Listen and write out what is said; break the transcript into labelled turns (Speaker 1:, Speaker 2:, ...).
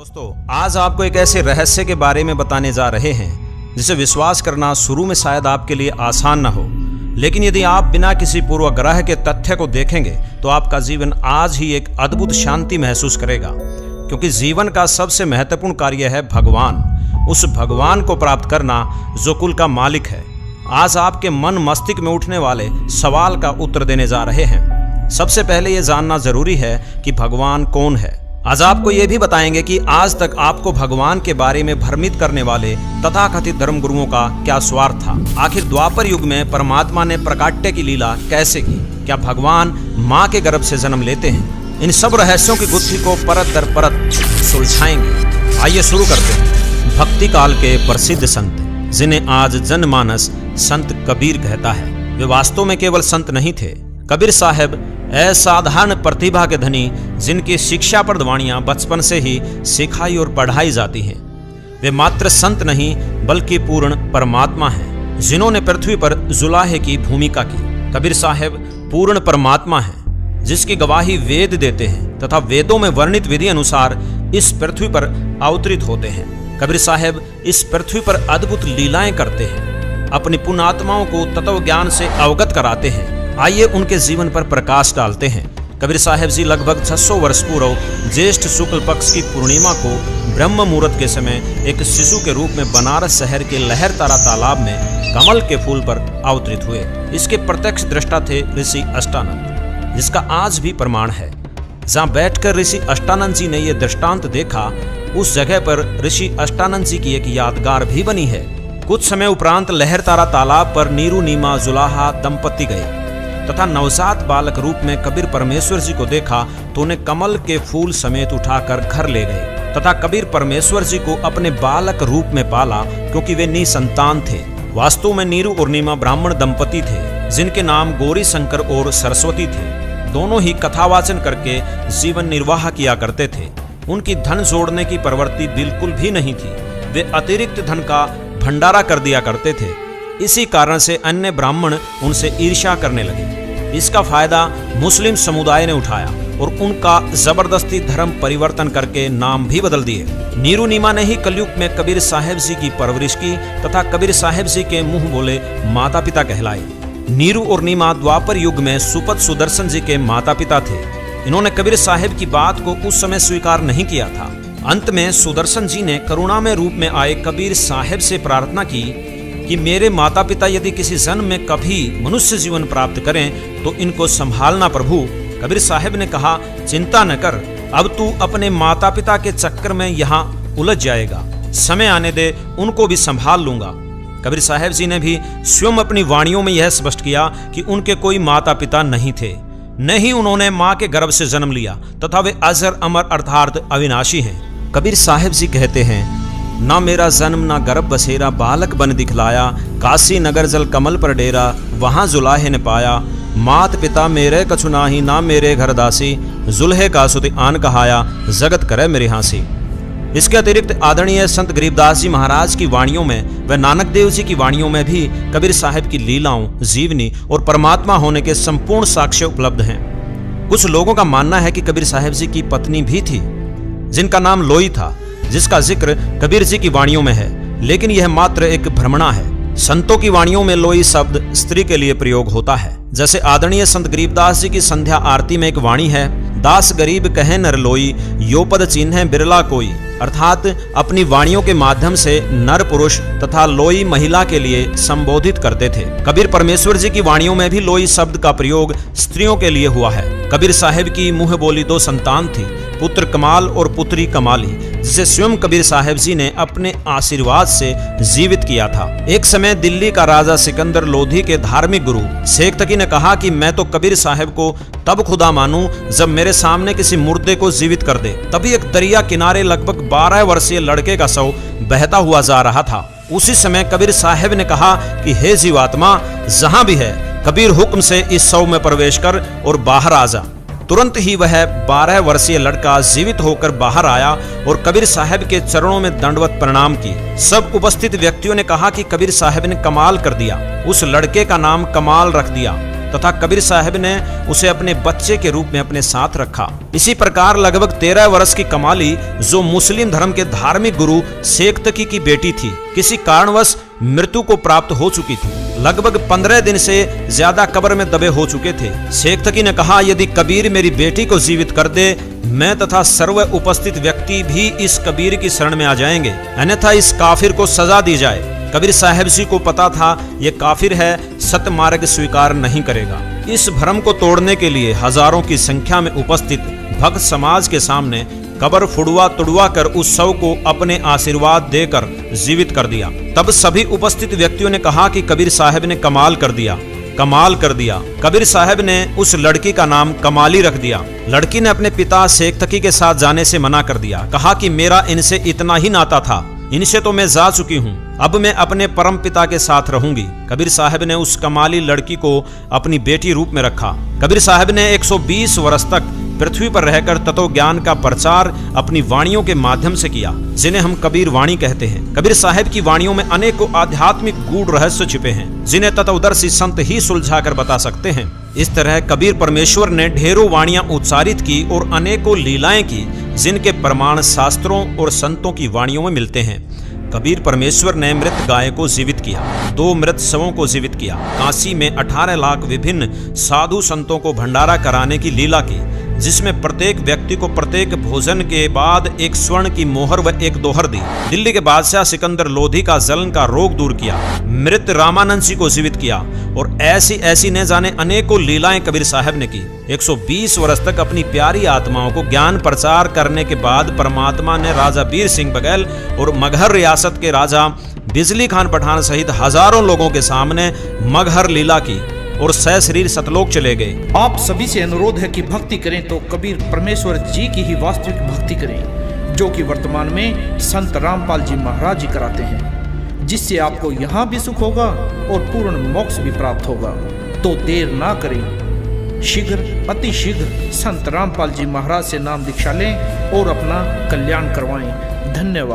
Speaker 1: दोस्तों, आज आपको एक ऐसे रहस्य के बारे में बताने जा रहे हैं जिसे विश्वास करना शुरू में शायद आपके लिए आसान ना हो, लेकिन यदि आप बिना किसी पूर्वाग्रह के तथ्य को देखेंगे तो आपका जीवन आज ही एक अद्भुत शांति महसूस करेगा। क्योंकि जीवन का सबसे महत्वपूर्ण कार्य है भगवान, उस भगवान को प्राप्त करना जो कुल का मालिक है। आज आपके मन मस्तिष्क में उठने वाले सवाल का उत्तर देने जा रहे हैं। सबसे पहले ये जानना जरूरी है कि भगवान कौन है। आज आपको ये भी बताएंगे कि आज तक आपको भगवान के बारे में भ्रमित करने वाले तथाकथित धर्मगुरुओं का क्या स्वार्थ था। आखिर द्वापर युग में परमात्मा ने प्रकाट्य की लीला कैसे की? क्या भगवान माँ के गर्भ से जन्म लेते हैं? इन सब रहस्यों की गुत्थी को परत दर परत सुलझाएंगे। आइए शुरू करते हैं। भक्ति काल के प्रसिद्ध संत जिन्हें आज जनमानस संत कबीर कहता है, वे वास्तव में केवल संत नहीं थे। कबीर साहब असाधारण प्रतिभा के धनी, जिनकी शिक्षाप्रद वाणियां बचपन से ही सिखाई और पढ़ाई जाती हैं। वे मात्र संत नहीं बल्कि पूर्ण परमात्मा हैं, जिन्होंने पृथ्वी पर जुलाहे की भूमिका की। कबीर साहब पूर्ण परमात्मा हैं, जिसकी गवाही वेद देते हैं तथा वेदों में वर्णित विधि अनुसार इस पृथ्वी पर अवतरित होते हैं। कबीर साहब इस पृथ्वी पर अद्भुत लीलाएं करते हैं, अपनी पुण्यात्माओं को तत्व ज्ञान से अवगत कराते हैं। आइए उनके जीवन पर प्रकाश डालते हैं। कबीर साहब जी लगभग 600 वर्ष पूर्व ज्येष्ठ शुक्ल पक्ष की पूर्णिमा को ब्रह्म मुहूर्त के समय एक शिशु के रूप में बनारस शहर के लहरतारा तालाब में कमल के फूल पर अवतरित हुए। इसके प्रत्यक्ष दृष्टा थे ऋषि अष्टानंद, जिसका आज भी प्रमाण है। जहाँ बैठकर ऋषि अष्टानंद जी ने यह दृष्टांत देखा, उस जगह पर ऋषि अष्टानंद जी की एक यादगार भी बनी है। कुछ समय उपरांत लहरतारा तालाब पर नीरू नीमा जुलाहा दंपति गए तथा नवजात बालक रूप में कबीर परमेश्वर जी को देखा तो उन्हें कमल के फूल समेत उठाकर घर ले गए तथा कबीर परमेश्वर जी को अपने बालक रूप में पाला, क्योंकि वे निसंतान थे। वास्तव में नीरू और नीमा ब्राह्मण दंपति थे, जिनके नाम गौरी शंकर और सरस्वती थे। दोनों ही कथावाचन करके जीवन निर्वाह किया करते थे। उनकी धन जोड़ने की प्रवृत्ति बिल्कुल भी नहीं थी। वे अतिरिक्त धन का भंडारा कर दिया करते थे। इसी कारण से अन्य ब्राह्मण उनसे ईर्ष्या करने लगे। इसका फायदा मुस्लिम समुदाय ने उठाया और उनका जबरदस्ती धर्म परिवर्तन करके नाम भी बदल दिए। नीरू नीमा ने ही कलयुग में कबीर साहब जी की परवरिश की तथा कबीर साहब जी के मुंह बोले माता पिता कहलाए। नीरू और नीमा द्वापर युग में सुपत सुदर्शन जी के माता पिता थे। इन्होंने कबीर साहब की बात को उस समय स्वीकार नहीं किया था। अंत में सुदर्शन जी ने करुणामय रूप में आए कबीर साहब से प्रार्थना की कि मेरे माता पिता यदि किसी जन्म में कभी मनुष्य जीवन प्राप्त करें तो इनको संभालना प्रभु। कबीर साहब ने कहा, चिंता न कर, अब तू अपने माता पिता के चक्कर में यहाँ उलझ जाएगा, समय आने दे, उनको भी संभाल लूंगा। कबीर साहब जी ने भी स्वयं अपनी वाणियों में यह स्पष्ट किया कि उनके कोई माता पिता नहीं थे, न ही उन्होंने माँ के गर्भ से जन्म लिया तथा वे अजर अमर अर्थात अविनाशी हैं। कबीर साहब जी कहते हैं, ना मेरा जन्म ना गर्भ बसेरा, बालक बन दिखलाया, काशी नगर जल कमल पर डेरा, वहाँ जुलाहे ने पाया, मात पिता मेरे कछु नाही, ना मेरे घर दासी, जुल्हे का सुति आन कहाया, जगत करे मेरी हांसी। इसके अतिरिक्त आदरणीय संत गरीबदास जी महाराज की वाणियों में व नानक देव जी की वाणियों में भी कबीर साहब की लीलाओं, जीवनी और परमात्मा होने के संपूर्ण साक्ष्य उपलब्ध हैं। कुछ लोगों का मानना है कि कबीर साहब जी की पत्नी भी थी, जिनका नाम लोई था, जिसका जिक्र कबीर जी की वाणियों में है, लेकिन यह मात्र एक भ्रमणा है। संतों की वाणियों में लोई शब्द स्त्री के लिए प्रयोग होता है। जैसे आदरणीय संत गरीबदास जी की संध्या आरती में एक वाणी है, दास गरीब कहे नर लोई, यो पद चिन्ह बिरला कोई। अर्थात अपनी वाणियों के माध्यम से नर पुरुष तथा लोई महिला के लिए संबोधित करते थे। कबीर परमेश्वर जी की वाणियों में भी लोई शब्द का प्रयोग स्त्रियों के लिए हुआ है। कबीर साहब की मुंह बोली 2 संतान थी, पुत्र कमाल और पुत्री कमाली, जिसे स्वयं कबीर साहब जी ने अपने आशीर्वाद से जीवित किया था। एक समय दिल्ली का राजा सिकंदर लोधी के धार्मिक गुरु शेख तकी ने कहा कि मैं तो कबीर साहब को तब खुदा मानूं जब मेरे सामने किसी मुर्दे को जीवित कर दे। तभी एक दरिया किनारे लगभग 12 वर्षीय लड़के का शव बहता हुआ जा रहा था। उसी समय कबीर साहब ने कहा कि हे जीवात्मा, जहां भी है, कबीर हुक्म से इस शव में प्रवेश कर और बाहर आ जा। तुरंत ही वह 12 वर्षीय लड़का जीवित होकर बाहर आया और कबीर साहब के चरणों में दंडवत प्रणाम की। सब उपस्थित व्यक्तियों ने कहा कि कबीर साहब ने कमाल कर दिया। उस लड़के का नाम कमाल रख दिया तथा कबीर साहब ने उसे अपने बच्चे के रूप में अपने साथ रखा। इसी प्रकार लगभग 13 वर्ष की कमाली, जो मुस्लिम धर्म के धार्मिक गुरु शेख तकी की बेटी थी, किसी कारणवश मृत्यु को प्राप्त हो चुकी थी। लगभग 15 दिन से ज्यादा कब्र में दबे हो चुके थे। शेख तकी ने कहा, यदि कबीर मेरी बेटी को जीवित कर दे, मैं तथा सर्व उपस्थित व्यक्ति भी इस कबीर की शरण में आ जाएंगे, अन्यथा इस काफिर को सजा दी जाए। कबीर साहब जी को पता था ये काफिर है, सत्य मार्ग स्वीकार नहीं करेगा। इस भ्रम को तोड़ने के लिए हजारों की संख्या में उपस्थित भक्त समाज के सामने कब्र फुड़वा तुड़वा कर उस शव को अपने आशीर्वाद देकर जीवित कर दिया। तब सभी उपस्थित व्यक्तियों ने कहा कि कबीर साहब ने कमाल कर दिया, कमाल कर दिया। कबीर साहब ने उस लड़की का नाम कमाली रख दिया। लड़की ने अपने पिता शेख तकी के साथ जाने से मना कर दिया, कहा कि मेरा इनसे इतना ही नाता था, इनसे तो मैं जा चुकी हूँ, अब मैं अपने परम पिता के साथ रहूंगी। कबीर साहब ने उस कमाली लड़की को अपनी बेटी रूप में रखा। कबीर साहब ने 120 वर्ष तक पृथ्वी पर रहकर तत्व ज्ञान का प्रचार अपनी वाणियों के माध्यम से किया, जिन्हें हम कबीर वाणी कहते हैं। कबीर साहब की वाणियों में अनेकों आध्यात्मिक गूढ़ रहस्य छिपे हैं, जिन्हें तत्वदर्शी संत ही सुलझा कर बता सकते हैं। इस तरह कबीर परमेश्वर ने ढेरों वाणियां उच्चारित की और अनेकों लीलाएं की, जिनके प्रमाण शास्त्रों और संतों की वाणियों में मिलते हैं। कबीर परमेश्वर ने मृत गाय को जीवित किया, 2 मृत शवों को जीवित किया, काशी में 18 लाख विभिन्न साधु संतों को भंडारा कराने की लीला की, जिसमें प्रत्येक व्यक्ति को प्रत्येक भोजन के बाद 1 स्वर्ण की मोहर व 1 दोहर दी। दिल्ली के बादशाह सिकंदर लोधी का जलन का रोग दूर किया, मृत रामानंद जी को जीवित किया और ऐसी न जाने अनेकों लीलाएं कबीर साहब ने की। 120 वर्ष तक अपनी प्यारी आत्माओं को ज्ञान प्रचार करने के बाद परमात्मा ने राजा वीर सिंह बघेल और मगहर रियासत के राजा बिजली खान पठान सहित हजारों लोगों के सामने मगहर लीला की और सशरीर सतलोक चले गए।
Speaker 2: आप सभी से अनुरोध है कि भक्ति करें तो कबीर परमेश्वर जी की ही वास्तविक भक्ति करें, जो कि वर्तमान में संत रामपाल जी महाराज जी कराते हैं, जिससे आपको यहाँ भी सुख होगा और पूर्ण मोक्ष भी प्राप्त होगा। तो देर ना करें, शीघ्र अति शीघ्र संत रामपाल जी महाराज से नाम दीक्षा लें और अपना कल्याण करवाएं। धन्यवाद।